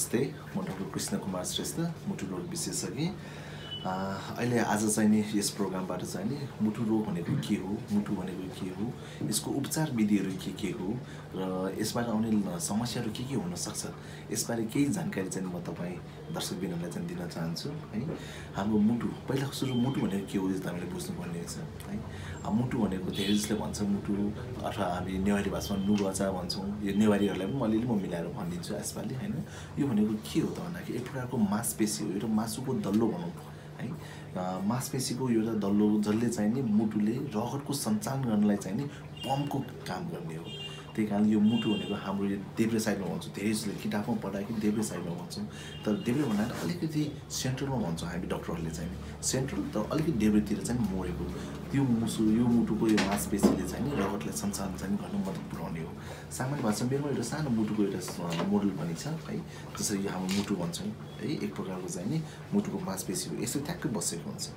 नमस्ते म डाक्टर कृष्ण कुमार श्रेष्ठ मुटु रोग विशेषज्ञ अहिले आज चाहिँ नि यस प्रोग्रामबाट चाहिँ नि मुटु रोग भनेको के हो मुटु भनेको के हो यसको उपचार विधिहरू के हो र यसबाट आउने समस्याहरू के हुन सक्छ यसबारे केही जानकारी चाहिँ म तपाईँ दर्शकबिनहरूलाई चाहिँ दिन चाहन्छु है हाम्रो मुटु पहिला सुरु मुटु भनेको के हो यो हामीले बुझ्नुपर्ने छ है मुटु भनेको धेरै जसले भन्छ मुटु अथवा हामी नेवारी भाषामा नुगचा भन्छौँ यो नेवारीहरूलाई पनि अलिअलि म मिलाएर भनिदिन्छु यसपालि हैन यो भनेको के हो त भन्दाखेरि एक प्रकारको मांसपेशी हो एउटा मासुको दल्लो भनौँ है मांसपेशीको एउटा दल्लो जसले चाहिँ नि मुटुले रगतको सञ्चालन गर्नलाई चाहिँ नि पम्पको काम गर्ने हो त्यही कारण यो मुटु भनेको हाम्रो यो देब्रे साइडमा भन्छौँ धेरै जसले किताबमा पढाएको देब्रे साइडमा भन्छौँ तर देब्रे भन्दा अलिकति सेन्ट्रलमा भन्छौँ हामी डक्टरहरूले चाहिँ सेन्ट्रल तर अलिकति देब्रेतिर चाहिँ मोडेको यो मुटुको यो मांसपेशीले चाहिँ नि रगतलाई सञ्चालन चाहिँ गर्न मद्दत पुर्याउने हो सामान्य भाषामा बेरमा एउटा सानो मुटुको एउटा मोडल पनि छ है जसरी हाम्रो मुटु भन्छौँ है एक प्रकारको चाहिँ नि मुटुको मांसपेशी हो यसो ठ्याक्कै बसेको हुन्छ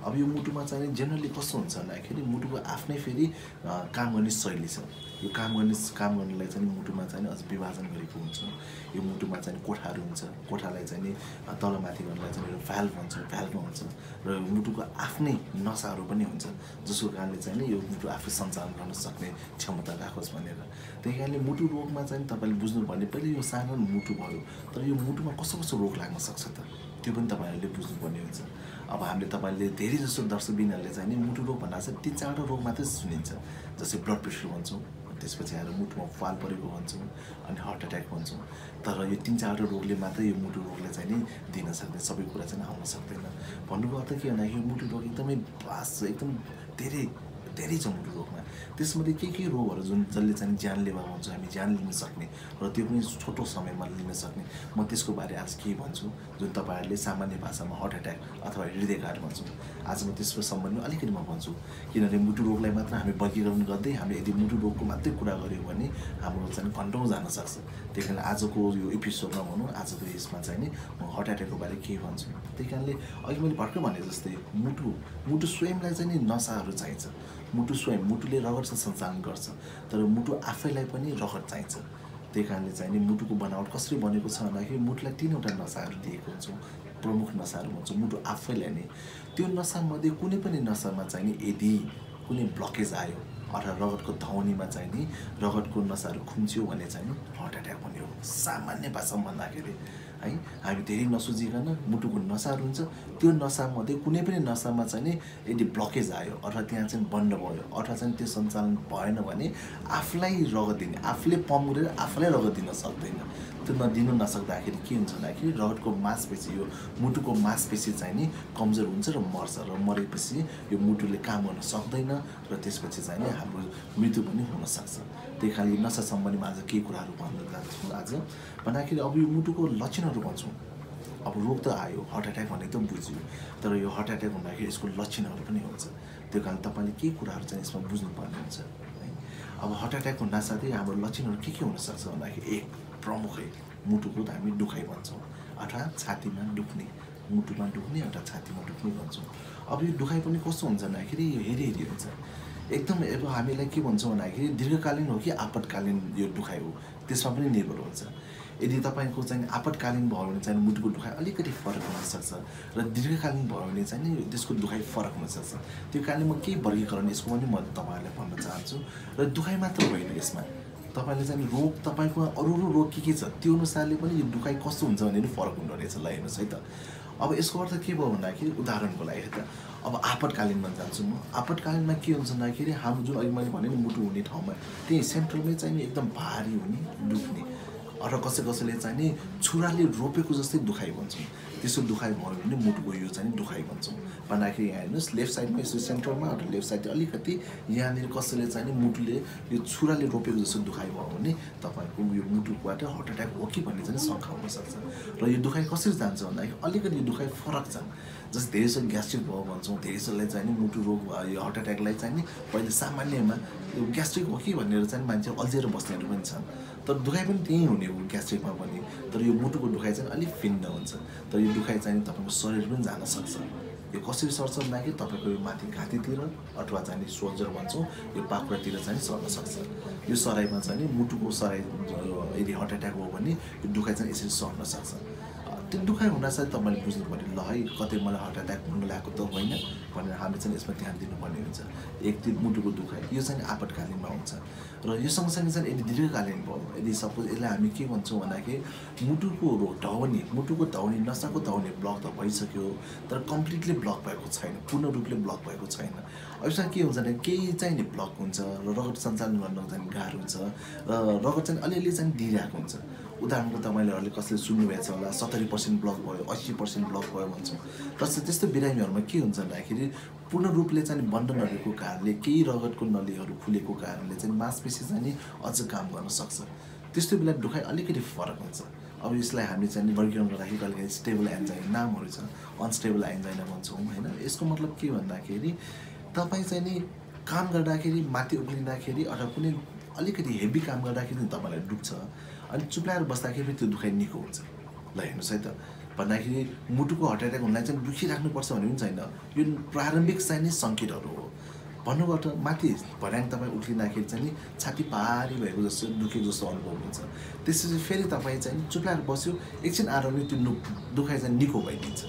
अब यो मुटुमा चाहिँ जेनरली कस्तो हुन्छ भन्दाखेरि मुटुको आफ्नै फेरि काम गर्ने शैली छ यो काम गर्नलाई चाहिँ मुटुमा चाहिँ अझ विभाजन गरेको हुन्छ यो मुटुमा चाहिँ कोठाहरू हुन्छ कोठालाई चाहिँ नि तलमाथि गर्नलाई चाहिँ एउटा भ्याल्भ हुन्छ र मुटुको आफ्नै नसाहरू पनि हुन्छ जसको कारणले चाहिँ नि यो मुटु आफै सञ्चालन गर्न सक्ने क्षमता राखोस् भनेर त्यही कारणले मुटु रोगमा चाहिँ तपाईँले बुझ्नुपर्ने पहिले यो सानो मुटु भयो तर यो मुटुमा कस्तो रोग लाग्न सक्छ त त्यो पनि तपाईँहरूले बुझ्नुपर्ने हुन्छ अब हामीले तपाईँले धेरै जसो दर्शकबिनहरूले चाहिँ नि मुटु रोग भन्दा चाहिँ 3-4 रोग मात्रै सुनिन्छ जस्तै ब्लड प्रेसर भन्छौँ त्यसपछि आएर मुटुमा फाल परेको भन्छौँ अनि हार्ट एट्याक भन्छौँ तर यो 3-4 रोगले मात्रै यो मुटु रोगले चाहिँ नि दिन सक्दैन सबै कुरा चाहिँ आउन सक्दैन भन्नुको अर्थ के भन्दाखेरि यो मुटु रोग एकदमै एकदम धेरै छ मुटु रोगमा त्यसमध्ये के रोगहरू जसले चाहिँ जानलेवा हुन्छ हामी ज्यान लिन सक्ने र त्यो पनि छोटो समयमा लिन सक्ने म त्यसको बारे आज के भन्छु जुन तपाईँहरूले सामान्य भाषामा हार्ट एट्याक अथवा हृदयघात भन्छौँ आज म त्यसको सम्बन्धमा अलिकति म भन्छु किनभने मुटु रोगलाई मात्र हामी वर्गीकरण गर्दै हामीले यदि मुटु रोगको मात्रै कुरा गऱ्यौँ भने हाम्रो चाहिँ घन्टौँ जान सक्छ त्यही कारण आजको यो एपिसोडमा भनौँ आजको यसमा चाहिँ नि म हार्ट एट्याकको बारे के भन्छु त्यही कारणले अघि मैले भर्खर भने जस्तै मुटु स्वयंलाई चाहिँ नि नसाहरू चाहिन्छ मुटु स्वयं मुटुले रगत सञ्चालन गर्छ तर मुटु आफैलाई पनि रगत चाहिन्छ त्यही कारणले चाहिँ नि मुटुको बनावट कसरी बनेको छ भन्दाखेरि मुटुलाई 3वटा नसाहरू दिएको हुन्छ प्रमुख नसाहरू भन्छ मुटु आफैलाई नै त्यो नसामध्ये कुनै पनि नसामा चाहिँ नि यदि कुनै ब्लकेज आयो अथवा रगतको धमनीमा चाहिँ नि रगतको नसाहरू खुम्चियो भने चाहिँ नि हार्ट एट्याक हुने हो सामान्य भाषामा भन्दाखेरि है हामी धेरै नसोचिकन मुटुको नसाहरू हुन्छ त्यो नसामध्ये कुनै पनि नसामा चाहिँ नि यदि ब्लकेज आयो अथवा त्यहाँ चाहिँ बन्द भयो अथवा चाहिँ त्यो सञ्चालन भएन भने आफूलाई रगत दिने आफूले पम्प गरेर आफूलाई रगत दिन सक्दैन त्यो नदिनु नसक्दाखेरि के हुन्छ भन्दाखेरि रगतको मांसपेशी यो मुटुको मांसपेशी चाहिँ नि कमजोर हुन्छ र मर्छ र मरेपछि यो मुटुले काम गर्न सक्दैन र त्यसपछि चाहिँ नि हाम्रो मृत्यु पनि हुन सक्छ त्यही कारण यो नसा सम्बन्धीमा आज के कुराहरू भन्न जान्छु आज भन्दाखेरि अब यो मुटुको लक्षणहरू भन्छौँ अब रोग त आयो हार्ट एट्याक भनेको त बुझ्यो तर यो हार्ट एट्याक हुँदाखेरि यसको लक्षणहरू पनि हुन्छ त्यो कारण तपाईँले के कुराहरू चाहिँ यसमा बुझ्नुपर्ने हुन्छ है अब हार्ट एट्याक हुँदासाथै हाम्रो लक्षणहरू के हुनसक्छ भन्दाखेरि एक प्रमुखै मुटुको त हामी दुखाइ भन्छौँ अथवा छातीमा दुख्ने मुटुमा दुख्ने अथवा छातीमा दुख्ने भन्छौँ अब यो दुखाइ पनि कस्तो हुन्छ भन्दाखेरि यो हेरी हुन्छ एकदम अब हामीलाई के भन्छौँ भन्दाखेरि दीर्घकालीन हो कि आपतकालीन यो दुखाइ हो त्यसमा पनि निर्भर हुन्छ यदि तपाईँको चाहिँ आपतकालीन भयो भने चाहिँ मुटुको दुखाइ अलिकति फरक हुनसक्छ र दीर्घकालीन भयो भने चाहिँ नि त्यसको दुखाइ फरक हुनसक्छ त्यो कारणले म केही वर्गीकरण यसको पनि म तपाईँहरूलाई भन्न चाहन्छु र दुखाइ मात्र होइन यसमा तपाईँले चाहिँ रोग तपाईँको अरू रोग के छ त्यो अनुसारले पनि यो दुखाइ कस्तो हुन्छ भने नि फरक हुँदो रहेछ ल हेर्नुहोस् है त अब यसको अर्थ के भयो भन्दाखेरि उदाहरणको लागि त अब आपतकालीनमा जान्छु म आपतकालीनमा के हुन्छ भन्दाखेरि हाम्रो जुन अघि मैले भने नि मुटु हुने ठाउँमा त्यही सेन्ट्रलमै चाहिँ नि एकदम भारी हुने दुख्ने अथवा कसैले चाहिँ नि छुराले रोपेको जस्तै दुखाइ भन्छौँ त्यसो दुखाइ भयो भने मुटुको यो चाहिँ दुखाइ भन्छौँ भन्दाखेरि यहाँ हेर्नुहोस् लेफ्ट साइडमा यसो सेन्ट्रलमा अथवा लेफ्ट साइड अलिकति यहाँनिर कसैले चाहिँ नि मुटुले यो छुराले रोपेको जस्तो दुखाइ भयो भने तपाईँको यो मुटुबाट हार्ट एट्याक हो कि भन्ने चाहिँ शङ्का हुनसक्छ र यो दुखाइ कसरी जान्छ भन्दाखेरि अलिकति यो दुखाइ फरक छ जस्तै धेरै जसो ग्यास्ट्रिक भयो भन्छौँ धेरै जसोलाई चाहिँ नि मुटु रोग यो हार्ट एट्याकलाई चाहिँ नि पहिले सामान्यमा यो ग्यास्ट्रिक हो कि भनेर चाहिँ मान्छे अल्झेर बस्नेहरू पनि छन् तर दुखाइ पनि त्यही हुने हो ग्यास्ट्रिकमा पनि तर यो मुटुको दुखाइ चाहिँ अलिक भिन्न हुन्छ तर यो दुखाइ चाहिँ तपाईँको शरीर पनि जान सक्छ यो कसरी सर्छ भन्दाखेरि तपाईँको यो माथि घाँटीतिर अथवा चाहिँ नि सोल्जर भन्छौँ यो पाखुरातिर चाहिँ सर्न सक्छ। यो सराईमा चाहिँ नि मुटुको सराई यदि हार्ट एट्याक हो भने यो दुखाइ चाहिँ यसरी सर्न सक्छ। त्यो दुखाइ हुँदासाथ तपाईँले बुझ्नु पर्यो ल है कतै मलाई हार्ट एट्याक हुन लागेको त होइन भनेर हामीले चाहिँ यसमा ध्यान दिनुपर्ने हुन्छ। एक त्यो मुटुको दुखाइ यो चाहिँ आपतकालीनमा हुन्छ र यो सँगसँगै चाहिँ यदि दीर्घकालीन भयो यदि सपोज यसलाई हामी के भन्छौँ भन्दाखेरि मुटुको ढाउनी मुटुको ढाउनी नसाको ढाउनी ब्लक त भइसक्यो तर कम्प्लिटली ब्लक भएको छैन, पूर्ण रूपले ब्लक भएको छैन। यसमा के हुन्छ भने केही चाहिँ नि ब्लक हुन्छ र रगत सञ्चालन गर्न चाहिँ गाह्रो हुन्छ र रगत चाहिँ अलिअलि चाहिँ दिइरहेको हुन्छ। उदाहरणको तपाईँले कसैले सुन्नुभएको छ होला 70% ब्लक भयो 80% ब्लक भयो भन्छौँ। र त्यस्तो बिरामीहरूमा के हुन्छ भन्दाखेरि पूर्ण रूपले चाहिँ बन्द नभएको कारणले केही रगतको नलीहरू फुलेको कारणले चाहिँ मांसपेशी चाहिँ नि अझ काम गर्न सक्छ। त्यस्तो बेला दुखाइ अलिकति फरक हुन्छ। अब यसलाई हामी चाहिँ वर्गीकरण गर्दाखेरि कहिलेकाहीँ स्टेबल एन्जाइना नामहरू छ, अनस्टेबल एन्जाइना भन्छौँ होइन। यसको मतलब के भन्दाखेरि तपाईँ चाहिँ नि काम गर्दाखेरि माथि उक्लिँदाखेरि अथवा कुनै अलिकति हेभी काम गर्दाखेरि तपाईँलाई दुख्छ अनि चुप्लाएर बस्दाखेरि त्यो दुखाइ निको हुन्छ। ल हेर्नुहोस् है त भन्दाखेरि मुटुको हार्ट एट्याक हुनलाई चाहिँ दुखिराख्नुपर्छ भन्ने पनि छैन। यो प्रारम्भिक चाहिँ नि सङ्केतहरू हो। भन्नुबाट माथि भर्याङ तपाईँ उक्लिँदाखेरि चाहिँ नि छाती पारी भएको जस्तो दुखेको जस्तो अनुभव हुन्छ। त्यसपछि फेरि तपाईँ चाहिँ चुप्लाएर बस्यो एकछिन आरामले त्यो दुखाइ चाहिँ निको भइदिन्छ।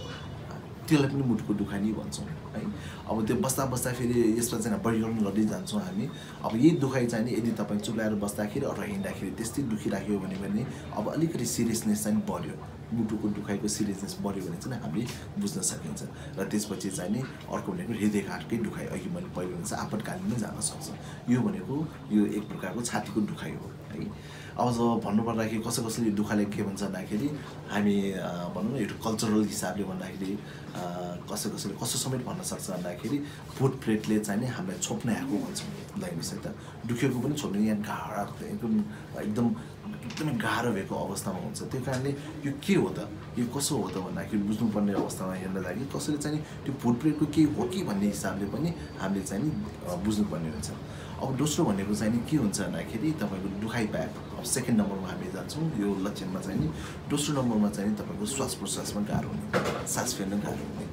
त्यसलाई पनि मुटुको दुखाइ नै भन्छौँ है। अब त्यो बस्दा फेरि यसमा चाहिँ वर्गीकरण गर्दै जान्छौँ हामी। अब यही दुखाइ चाहिँ नि यदि तपाईँ चुप्लाएर बस्दाखेरि अथवा हिँड्दाखेरि त्यस्तै दुखिराख्यो भने अब अलिकति सिरियसनेस चाहिँ बढ्यो, मुटुको दुखाइको सिरियसनेस बढ्यो भने चाहिँ हामीले बुझ्न सकिन्छ। र त्यसपछि चाहिँ नि अर्को भनेको हृदयघातकै दुखाइ अघि मैले पहिलो भने चाहिँ आपतकालीन जान सक्छ। यो भनेको यो एक प्रकारको छातीको दुखाइ हो है। अब जब भन्नुपर्दाखेरि कसैले दुखाइले के भन्छ भन्दाखेरि हामी भनौँ न यो कल्चरल हिसाबले भन्दाखेरि कसैले कस्तो समेत भन्न सक्छ भन्दाखेरि फुट प्लेटले चाहिँ नि हामीलाई छोप्न आएको भन्छौँ। ल हेर्नुहोस् है त दुखेको पनि छोप्ने यहाँ एकदमै गाह्रो भएको अवस्थामा हुन्छ। त्यो कारणले यो के हो त यो कसो हो त भन्दाखेरि बुझ्नुपर्ने अवस्थामा हेर्न लागि कसैले चाहिँ त्यो फुट प्लेटको के हो कि भन्ने हिसाबले पनि हामीले चाहिँ नि बुझ्नुपर्ने हुन्छ। अब दोस्रो भनेको चाहिँ नि के हुन्छ भन्दाखेरि तपाईँको दुखाइ बाहेक अब सेकेन्ड नम्बरमा हामी जान्छौँ यो लक्षणमा चाहिँ नि दोस्रो नम्बरमा चाहिँ तपाईँको श्वास प्रश्वासमा गाह्रो हुने, सास फेर्न गाह्रो हुने।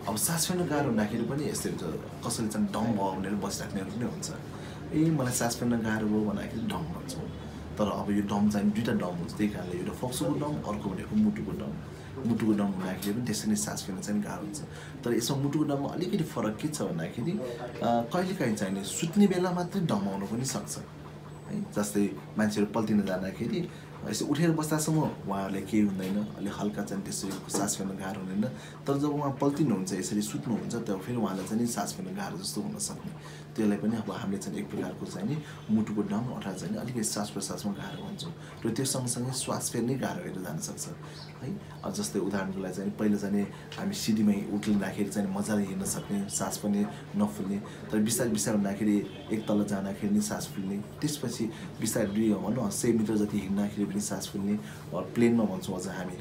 अब सास फेर्न गाह्रो हुँदाखेरि पनि यस्तै हुन्छ। कसैले चाहिँ डम भयो भनेर बसिराख्नेहरू पनि हुन्छ। मलाई सास फेर्न गाह्रो भयो भन्दाखेरि डम भन्छौँ। तर अब यो डम चाहिँ दुईवटा डम हुन्छ। त्यही कारणले एउटा फोक्सोको डम अर्को भनेको मुटुको डम। मुटुको डम हुँदाखेरि पनि त्यसरी नै सास फेर्न चाहिँ गाह्रो हुन्छ। तर यसमा मुटुको डममा अलिकति फरक के छ भन्दाखेरि कहिलेकाहीँ चाहिँ सुत्ने बेला मात्रै डम आउनु पनि सक्छ है। जस्तै मान्छेहरू पल्टिन जाँदाखेरि यसो उठेर बस्दासम्म उहाँहरूलाई केही हुँदैन, अलिक हल्का चाहिँ त्यसरी सास फेर्न गाह्रो हुँदैन। तर जब उहाँ पल्टिनुहुन्छ यसरी सुत्नुहुन्छ तब फेरि उहाँलाई चाहिँ सास फेर्न गाह्रो जस्तो हुन सक्ने। त्यसलाई पनि अब हामीले चाहिँ एक प्रकारको चाहिँ नि मुटुको डम अथवा चाहिँ अलिकति श्वास प्रश्वासमा गाह्रो भन्छौँ। र त्यो सँगसँगै श्वास फेर्नै गाह्रो भएर जान सक्छ है। अब जस्तै उदाहरणको लागि चाहिँ पहिला चाहिँ हामी सिडीमा उक्लिँदाखेरि चाहिँ मजाले हिँड्न सक्ने, सास पनि नफुल्ने। तर बिस्तारै हुँदाखेरि एक तल जाँदाखेरि नि सास फुल्ने, त्यसपछि बिस्तारै भनौँ 100 मिटर जति हिँड्दाखेरि पनि सास फुल्ने। प्लेनमा भन्छौँ अझ हामी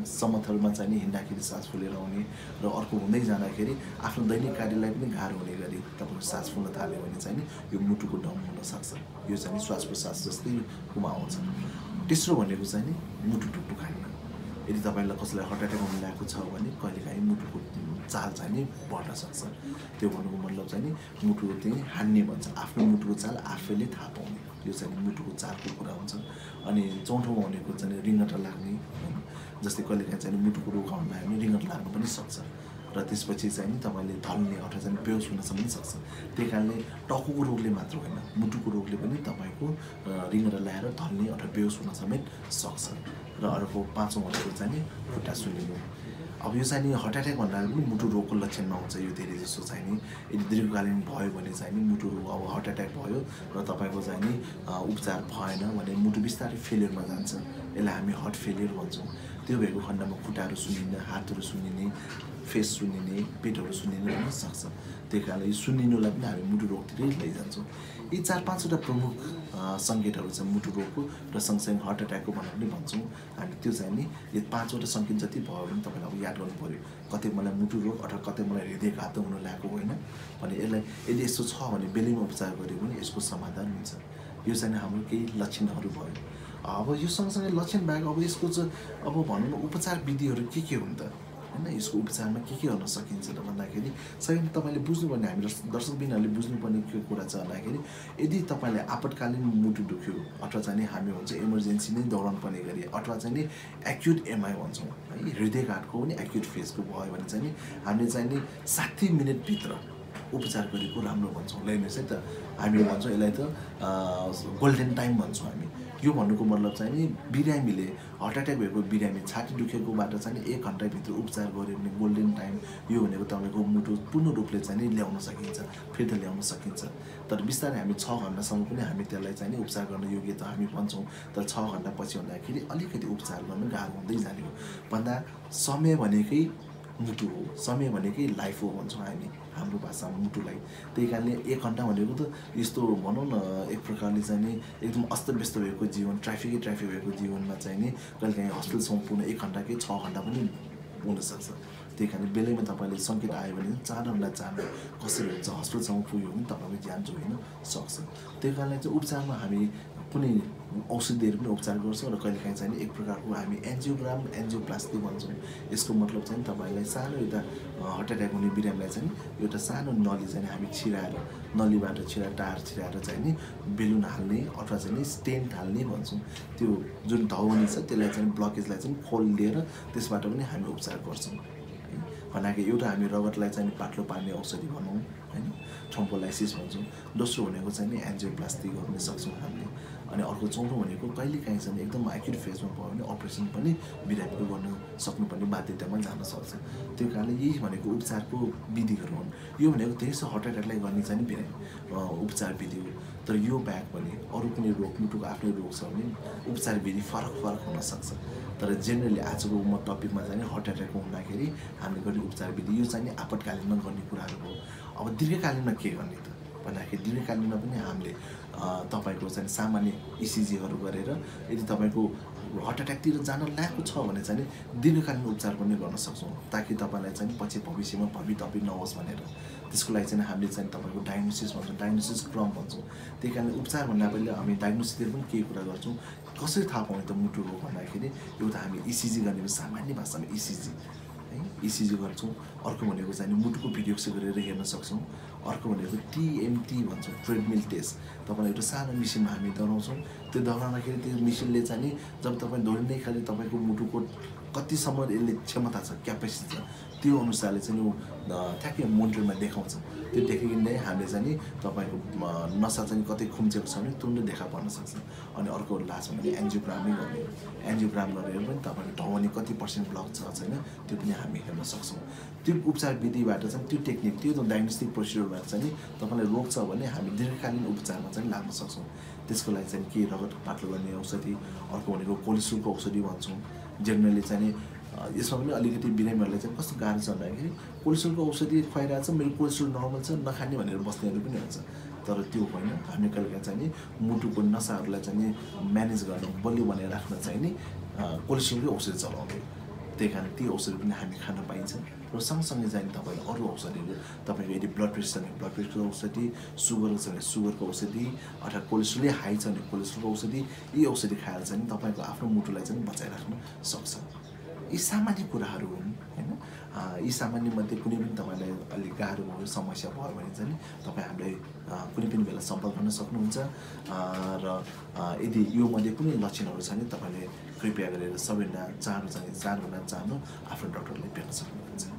समथलमा चाहिँ नि हिँड्दाखेरि सास फुलेर आउने। र अर्को हुँदै जाँदाखेरि आफ्नो दैनिक कार्यलाई पनि गाह्रो हुने गरी तपाईँको सास फुल्न थाल्यो भने चाहिँ नि यो मुटुको डम हुनसक्छ। यो चाहिँ श्वास प्रश्वास जस्तैमा आउँछ। तेस्रो भनेको चाहिँ नि मुटु दुखाइ। यदि तपाईँलाई कसैलाई हार्ट एट्याक हुन लागेको छ भने कहिलेकाहीँ मुटुको चाल चाहिँ नि बढ्न सक्छ। त्यो भन्नुको मतलब चाहिँ नि मुटु चाहिँ हान्ने भन्छ, आफ्नो मुटुको चाल आफैले थाहा पाउने। यो चाहिँ मुटुको चालको कुरा हुन्छ। अनि चौथोमा भनेको चाहिँ रिङ्गटा लाग्ने, जस्तै कहिलेकाहीँ चाहिँ मुटुको रोग आउन लाग्यो भने रिङ्गटा लाग्न पनि सक्छ। र त्यसपछि चाहिँ नि तपाईँले ढल्ने अथवा चाहिँ बेहोस हुनसम्म पनि सक्छ। त्यही कारणले टाउकोको रोगले मात्र होइन मुटुको रोगले पनि तपाईँको रिङ्गटा ल्याएर ढल्ने अथवा बेहोस हुन समेत सक्छ। र अर्को पाँचौँ भनेको चाहिँ नि खुट्टा सुन्निनु। अब यो चाहिँ नि हार्ट एट्याक भन्दा पनि मुटु रोगको लक्षणमा हुन्छ। यो धेरै जस्तो चाहिँ नि यदि दीर्घकालीन भयो भने चाहिँ नि मुटु रोग अब हार्ट एट्याक भयो र तपाईँको चाहिँ नि उपचार भएन भने मुटु बिस्तारै फेलियरमा जान्छ। यसलाई हामी हार्ट फेलियर भन्छौँ। त्यो भएको खण्डमा खुट्टाहरू सुन्निने, हातहरू सुन्निने, फेस सुन्निने, पेटहरू सुन्निने पनि सक्छ। त्यही कारणले यो सुन्निनुलाई पनि हामी मुटु रोगतिरै लैजान्छौँ। यी 4-5वटा प्रमुख सङ्केतहरू छ मुटु रोगको र सँगसँगै हार्ट एट्याकको भनेर पनि भन्छौँ हामी। त्यो चाहिँ नि यो 5वटा सङ्केत जति भयो भने तपाईँलाई अब याद गर्नु पऱ्यो। कतै मलाई मुटु रोग अथवा कतै मलाई हृदयघात हुन लागेको होइन भने यसलाई यदि यस्तो छ भने बेलैमा उपचार गऱ्यो भने यसको समाधान हुन्छ। यो चाहिँ हाम्रो केही लक्षणहरू भयो। अब यो सँगसँगै लक्षण बाहेक अब यसको चाहिँ अब भनौँ न उपचार विधिहरू के हुन् त हैन यसको उपचारमा के गर्न सकिन्छ त भन्दाखेरि सायद तपाईँले बुझ्नुपर्ने हामी दर्शकबिनहरूले बुझ्नुपर्ने के कुरा छ भन्दाखेरि यदि तपाईँले आपतकालीन मुटु दुख्यो अथवा चाहिँ हामी भन्छ इमर्जेन्सी नै दौडाउनु पर्ने गरी अथवा चाहिँ नि एक्युट एमआई भन्छौँ है हृदयघातको पनि एक्युट फेजको भयो भने चाहिँ नि हामीले चाहिँ नि 60 मिनटभित्र उपचार गरेको राम्रो भन्छौँ हेर्नुहोस् है त हामी भन्छौँ यसलाई त गोल्डन टाइम भन्छौँ हामी यो भन्नुको मतलब चाहिँ नि बिरामीले हार्ट एट्याक भएको बिरामी छाती दुखेकोबाट चाहिँ 1 घन्टाभित्र उपचार गऱ्यो भने गोल्डन टाइम यो भनेको तपाईँको मुटु पूर्ण रूपले चाहिँ नि ल्याउन सकिन्छ फिर्ता ल्याउन सकिन्छ तर बिस्तारै हामी 6 घन्टासम्म पनि हामी त्यसलाई चाहिँ नि उपचार गर्न योग्य त हामी भन्छौँ तर 6 घन्टा पछि भन्दाखेरि अलिकति उपचार गर्न गाह्रो हुँदै जाने हो भन्दा समय भनेकै मुटु हो समय भनेकै लाइफ हो भन्छौँ हामी हाम्रो भाषामा मुटुलाई त्यही कारणले 1 घन्टा भनेको त यस्तो भनौँ न एक प्रकारले चाहिँ नि एकदम अस्तव्यस्त भएको जीवन ट्राफिक भएको जीवनमा चाहिँ नि कहिलेकाहीँ हस्पिटलसम्म पुग्न 1 घन्टाकै 6 घन्टा पनि हुनसक्छ त्यही कारण बेलैमा तपाईँले सङ्केत आयो भने चाँडोभन्दा चाँडो कसरी हुन्छ हस्पिटलसम्म पुग्यो भने तपाईँको ज्यान जोगिन सक्छ त्यही कारणले चाहिँ उपचारमा हामी कुनै औषधिहरू पनि उपचार गर्छौँ र कहिलेकाहीँ चाहिँ एक प्रकारको हामी एन्जियोप्लास्टी भन्छौँ यसको मतलब चाहिँ तपाईँलाई सानो एउटा हार्ट एट्याक हुने बिरामीलाई चाहिँ एउटा सानो नली चाहिँ हामी छिराएर नलीबाट टार छिराएर चाहिँ नि बेलुन हाल्ने अथवा चाहिँ स्टेन्ट हाल्ने भन्छौँ त्यो जुन धौनी छ त्यसलाई चाहिँ ब्लकेजलाई चाहिँ खोलिदिएर त्यसबाट पनि हामी उपचार गर्छौँ भनेको एउटा हामी रगतलाई चाहिँ पातलो पार्ने औषधि भनौँ हैन थ्रोम्बोलाइसिस भन्छौँ दोस्रो भनेको चाहिँ नि एन्जियोप्लास्टी गर्न सक्छौँ हामीले अनि अर्को चौथो भनेको कहिलेकाहीँ चाहिँ एकदम एक्युट फेजमा भयो भने अपरेसन पनि बिरामीको गर्न सक्नुपर्ने बाध्यतामा जान सक्छ त्यो कारणले यही भनेको उपचारको विधिहरू हुन् यो भनेको त्यसो हार्ट एट्याकलाई गर्ने चाहिँ बिरामी उपचार विधि हो तर यो ब्याक पनि अरू कुनै रोग मुटुको आफ्नै रोग छ भने उपचार विधि फरक हुनसक्छ तर जेनरली आजको म टपिकमा चाहिँ हार्ट एट्याकको हुँदाखेरि हामीले गर्ने उपचार विधि यो चाहिँ आपतकालीनमा गर्ने कुराहरू हो अब दीर्घकालीनमा के गर्ने त भन्दाखेरि दीर्घकालीनमा पनि हामीले तपाईँको चाहिँ सामान्य इसिजीहरू गरेर यदि तपाईँको हार्ट एट्याकतिर जान लागेको छ भने चाहिँ दीर्घकालीन उपचार पनि गर्न सक्छौँ ताकि तपाईँलाई चाहिँ पछि भविष्यमा भवितव्य नहोस् भनेर त्यसको लागि चाहिँ हामीले चाहिँ तपाईँको डायग्नोसिस भन्छौँ डायग्नोसिस क्रम भन्छौँ त्यही कारणले उपचारभन्दा पहिले हामी डायग्नोसिसतिर पनि केही कुरा गर्छौँ कसरी थाहा पाउने त मुटु रोग भन्दाखेरि एउटा हामी इसिजी गर्ने सामान्य भाषामा इसिजी इसिजी गर्छौँ अर्को भनेको चाहिँ मुटुको भिडियोक्स गरेर हेर्न सक्छौँ अर्को भनेको टिएमटी भन्छौँ ट्रेडमिल टेस्ट तपाईँलाई एउटा सानो मेसिनमा हामी दौडाउँछौँ त्यो दौडाउँदाखेरि त्यो मेसिनले चाहिँ जब तपाईँ दौडिँदै खालि तपाईँको मुटुको कतिसम्म यसले क्षमता छ क्यापेसिटी छ त्यो अनुसारले चाहिँ ठ्याक्कै मोनिटरमा देखाउँछ त्यो देखेदेखि नै हामीले चाहिँ तपाईँको नसा चाहिँ कतै खुम्चेको छ भने तुरन्त देखा पर्न सक्छ अनि अर्को लास्ट भनेको एन्जियोग्रामै गर्ने एन्जियोग्राम गरेर पनि तपाईँको ढौनी कति % ब्लक छ छैन त्यो पनि हामी हेर्न सक्छौँ त्यो उपचार विधिबाट चाहिँ त्यो टेक्निक त्यो डायग्नोस्टिक प्रोसिड्युरबाट चाहिँ तपाईँलाई रोग छ भने हामी दीर्घकालीन उपचारमा चाहिँ लाग्न सक्छौँ त्यसको लागि चाहिँ के रगत पातलो गर्ने औषधि अर्को भनेको कोलेस्ट्रोलको औषधि भन्छौँ जेनरली चाहिँ यसमा पनि अलिकति बिरामीहरूलाई चाहिँ कस्तो गाह्रो छ भन्दाखेरि कोलेस्ट्रोलको औषधि खुवाइरहेको छ मेरो कोलेस्ट्रोल नर्मल छ नखाने भनेर बस्नेहरू पनि हुन्छ तर त्यो होइन हामी कहिलेकाहीँ चाहिँ मुटुको नसाहरूलाई चाहिँ म्यानेज गर्न बलियो बनाएर राख्न चाहिँ नि कोलेस्ट्रोलकै औषधि चलाउँथ्यो त्यही कारण ती औषधि पनि हामी खान पाइन्छ र सँगसँगै चाहिँ तपाईँले अरू औषधिहरू तपाईँको यदि ब्लड प्रेसर छ भने ब्लड प्रेसरको औषधि सुगर छ भने सुगरको औषधि अथवा कोलेस्ट्रोलै हाई छ भने कोलेस्ट्रोलको औषधि यी औषधि खाएर चाहिँ तपाईँको आफ्नो मुटुलाई चाहिँ बचाइराख्न सक्छ यी सामान्य कुराहरू हुन् हैन यी सामान्यमध्ये कुनै पनि तपाईँलाई अलिक गाह्रो भयो समस्या भयो भने चाहिँ तपाईँ हामीलाई कुनै पनि बेला सम्पर्क गर्न सक्नुहुन्छ र यदि यो मध्ये कुनै लक्षणहरू छ भने तपाईँले कृपया गरेर सबैभन्दा चाँडो आफ्नो डाक्टरलाई भेट्न सक्नुहुन्छ